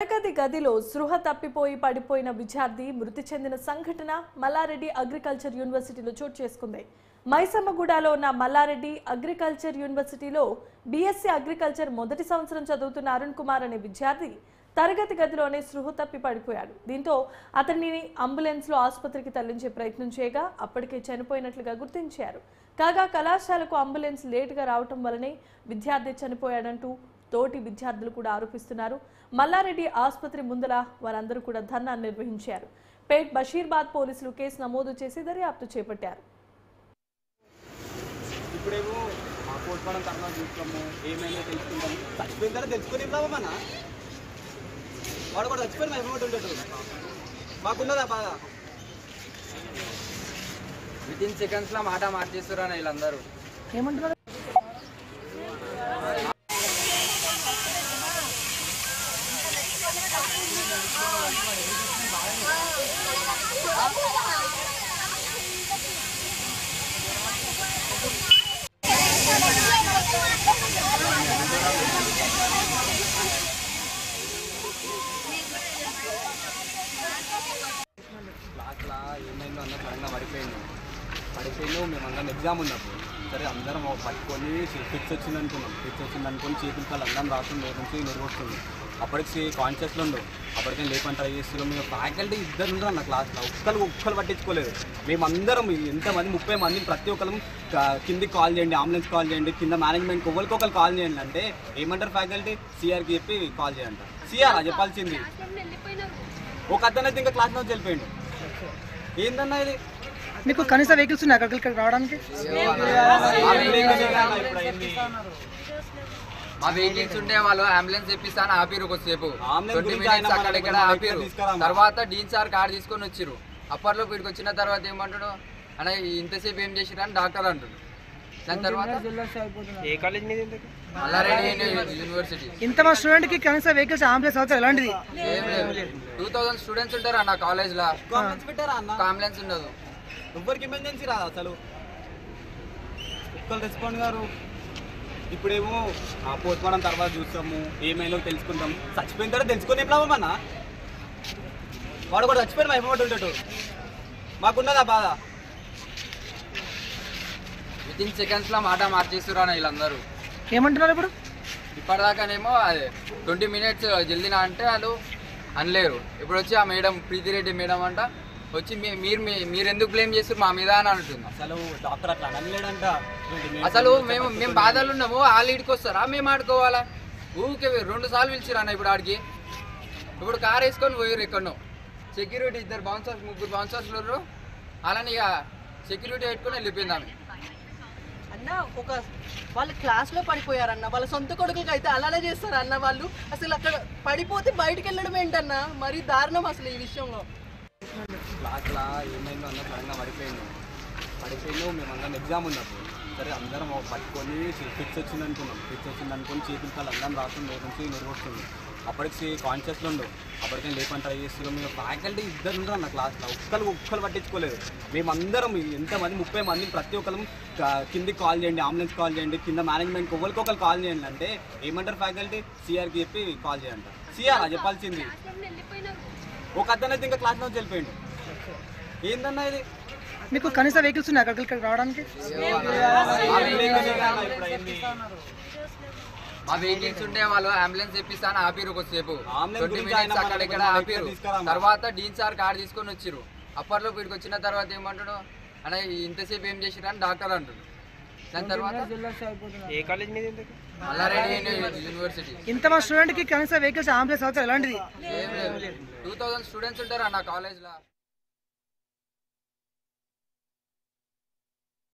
తరగతి గదిలో స్పృహ తప్పిపోయి పడిపోయిన విద్యార్థి మృతి చెందిన సంఘటన మల్లారెడ్డి అగ్రికల్చర్ యూనివర్సిటీలో చోటు చేసుకుంది. మైసమ్మగూడలో ఉన్న మల్లారెడ్డి అగ్రికల్చర్ యూనివర్సిటీలో బీఎస్సీ అగ్రికల్చర్ మొదటి సంవత్సరం చదువుతున్న అరుణ్ కుమార్ అనే విద్యార్థి తరగతి గదిలోనే స్పృహ తప్పి పడిపోయాడు. దీంతో అతన్ని అంబులెన్స్లో ఆసుపత్రికి తరలించే ప్రయత్నం చేయగా అప్పటికే చనిపోయినట్లుగా గుర్తించారు. కాగా కళాశాలకు అంబులెన్స్ లేటుగా రావడం వల్లనే విద్యార్థి చనిపోయాడంటూ తోటి విద్యార్థులు కూడా ఆరోపిస్తున్నారు. మల్లారెడ్డి ఆసుపత్రి ముందల వారందరూ కూడా ధర్నా నిర్వహించారు. పేట్ బషీర్బాద్ పోలీసులు కేసు నమోదు చేసి దర్యాప్తు చేపట్టారు. ఇప్పుడేమో పోస్ట్మార్టం తర్వాత చూస్తాము, ఏమైనా తెలుసుకుంటాము. చచ్చిపోయిన తర్వాత తెలుసుకుని ఇవ్వమన్నా వాడు కూడా చచ్చిపోయిన ఎమౌంట్ ఉండేటు మాకున్నదా బాగా. వితిన్ సెకండ్స్లో మాట మార్చేస్తారు అన్న వీళ్ళందరూ. ఏమంటున్నారు? క్లాస్లో ఏమైందో అన్న సడన్గా పడిపోయింది. మేమందరం ఎగ్జామ్ ఉన్నప్పుడు సరే అందరం పట్టుకొని ఫిక్స్ వచ్చింది అనుకుని చేతులకాలు అందరం రాస్తుంది, నోటి నుంచి నొరుగొస్తుంది. అప్పటికి కాన్షియస్లో ఉండవు. అప్పటికే లేపని ట్రై చేస్తున్నాం. మేము ఫ్యాకల్టీ ఇద్దరు ఉండరు అన్న క్లాస్లో, ఒక్కరు పట్టించుకోలేదు. మేమందరం ఎంతమంది 30 మంది ప్రతి ఒక్కరు కిందికి కాల్ చేయండి, అంబులెన్స్ కాల్ చేయండి, కింద మేనేజ్మెంట్కి ఒకరికొకరు కాల్ చేయండి అంటే ఏమంటారు ఫ్యాకల్టీ, సిఆర్కి చెప్పి కాల్ చేయంట. సిఆర్ చెప్పాల్సింది. ఒక అతనైతే ఇంకా క్లాస్ నుంచి వెళ్ళిపోయిండు. ఏందన్నా ఇది? మీకు కనీస వెహికల్స్ ఉన్నాయి అక్కడికి రావడానికి? మా వెహికల్స్ ఉంటే వాళ్ళు అంబులెన్స్ తెప్పిస్తాను ఆపిరు కొద్దిసేపు 20 మినిట్స్ అక్కడిక్కడ ఆపిరు. తర్వాత డీన్ సార్ కార్ తీసుకొని వచ్చిరు. అప్పట్లో వీడికి వచ్చిన తర్వాత ఏమంటాడు అన్న ఇంతసేపు ఏం చేసిరు అని డాక్టర్ అంటాడు. దాని తర్వాత మల్లారెడ్డి యూనివర్సిటీ. ఇంతమంది స్టూడెంట్ కి కనీస వెహికల్స్ అంబులెన్స్ అవసరం ఎలాంటిది? 2000 స్టూడెంట్స్ ఉంటారు అన్న కాలేజ్ లో. అంబులెన్స్ ఉండదు. ఎవ్వరికి ఎమర్జెన్సీ రాదు అసలు. ఒక్కరు రెస్పాండ్ గారు. ఇప్పుడేమో పోస్ట్మార్టం తర్వాత చూస్తాము, ఏమైనా తెలుసుకుంటాము. చచ్చిపోయిన తర్వాత తెలుసుకొని ఏం లాభమన్నా? వాడు కూడా చచ్చిపోయిన ఎమౌంట్ ఉండేటు మాకున్నదా బాధ. వితిన్ సెకండ్స్లో మాట మార్చేస్తారు అన్న వీళ్ళందరూ. ఏమంటున్నారు ఇప్పుడు? ఇప్పటిదాకానేమో అదే 20 మినిట్స్ జల్దినా అంటే వాళ్ళు అనలేరు. ఇప్పుడు వచ్చి ఆ మేడం ప్రీతిరెడ్డి మేడం అంట వచ్చి మీరు ఎందుకు బ్లేమ్ చేస్తారు మా మీద అని అంటుంది. అసలు డాక్టర్ అట్లా అనలేడంట. అసలు మేము బాధలు ఉన్నాము, వాళ్ళు ఇడికి వస్తారా మేము ఆడుకోవాలా? ఊరికే 2 సార్లు పిలిచిరా అన్న. ఇప్పుడు ఆడికి ఇప్పుడు కార్ వేసుకొని పోయారు ఎక్కడో. సెక్యూరిటీ 2 బౌన్సర్స్ 3 బౌన్సర్స్ ఉన్నారు. అలానే ఇక సెక్యూరిటీ పెట్టుకుని వెళ్ళిపోయింది ఆమె. అన్న ఒక వాళ్ళ క్లాస్లో పడిపోయారన్న, వాళ్ళ సొంత కొడుకులకి అయితే అలానే చేస్తారు అన్న. వాళ్ళు అసలు అక్కడ పడిపోతే బయటకు వెళ్ళడం ఏంటన్న, మరీ దారుణం అసలు ఈ విషయంలో. క్లాస్లో ఏమైందో అన్న సడన్గా పడిపోయింది. మేమందరం ఎగ్జామ్ ఉన్నప్పుడు సరే అందరం పట్టుకొని ఫిక్స్ వచ్చింది అనుకుని చేతులకాలు అందరం రాస్తుంది, నోటి నుంచి నొరుగొస్తుంది. అప్పటికి కాన్షియస్లో ఉండవు. అప్పటికే లేపని ట్రై చేస్తున్నాం. మేము ఫ్యాకల్టీ ఇద్దరు ఉండరు అన్న క్లాస్లో, ఒక్కరు పట్టించుకోలేదు. మేమందరం ఎంతమంది 30 మంది ప్రతి ఒక్కరు కిందికి కాల్ చేయండి, అంబులెన్స్ కాల్ చేయండి, కింద మేనేజ్మెంట్కి ఒకరికొకరు కాల్ చేయండి అంటే ఏమంటారు ఫ్యాకల్టీ, సిఆర్కి చెప్పి కాల్ చేయంట. సిఆర్ చెప్పాల్సింది. ఒక అతనైతే ఇంకా క్లాస్ నుంచి వెళ్ళిపోయిండు. ఏందన్నా ఇది? మీకు కనీస వెహికల్స్ ఉన్నాయి అక్కడికి రావడానికి? మా వెహికల్స్ ఉంటే వాళ్ళు అంబులెన్స్ తెప్పిస్తాను ఆపిరు కొద్దిసేపు 20 మినిట్స్ అక్కడిక్కడ ఆపిరు. తర్వాత డీన్ సార్ కార్ తీసుకొని వచ్చిరు. అప్పట్లో వీడికి వచ్చిన తర్వాత ఏమంటాడు అన్న ఇంతసేపు ఏం చేసిరు అని డాక్టర్ అంటాడు. దాని తర్వాత మల్లారెడ్డి యూనివర్సిటీ. ఇంతమంది స్టూడెంట్ కి కనీస వెహికల్స్ అంబులెన్స్ అవసరం ఎలాంటిది? 2000 స్టూడెంట్స్ ఉంటారు అన్న కాలేజ్ లో.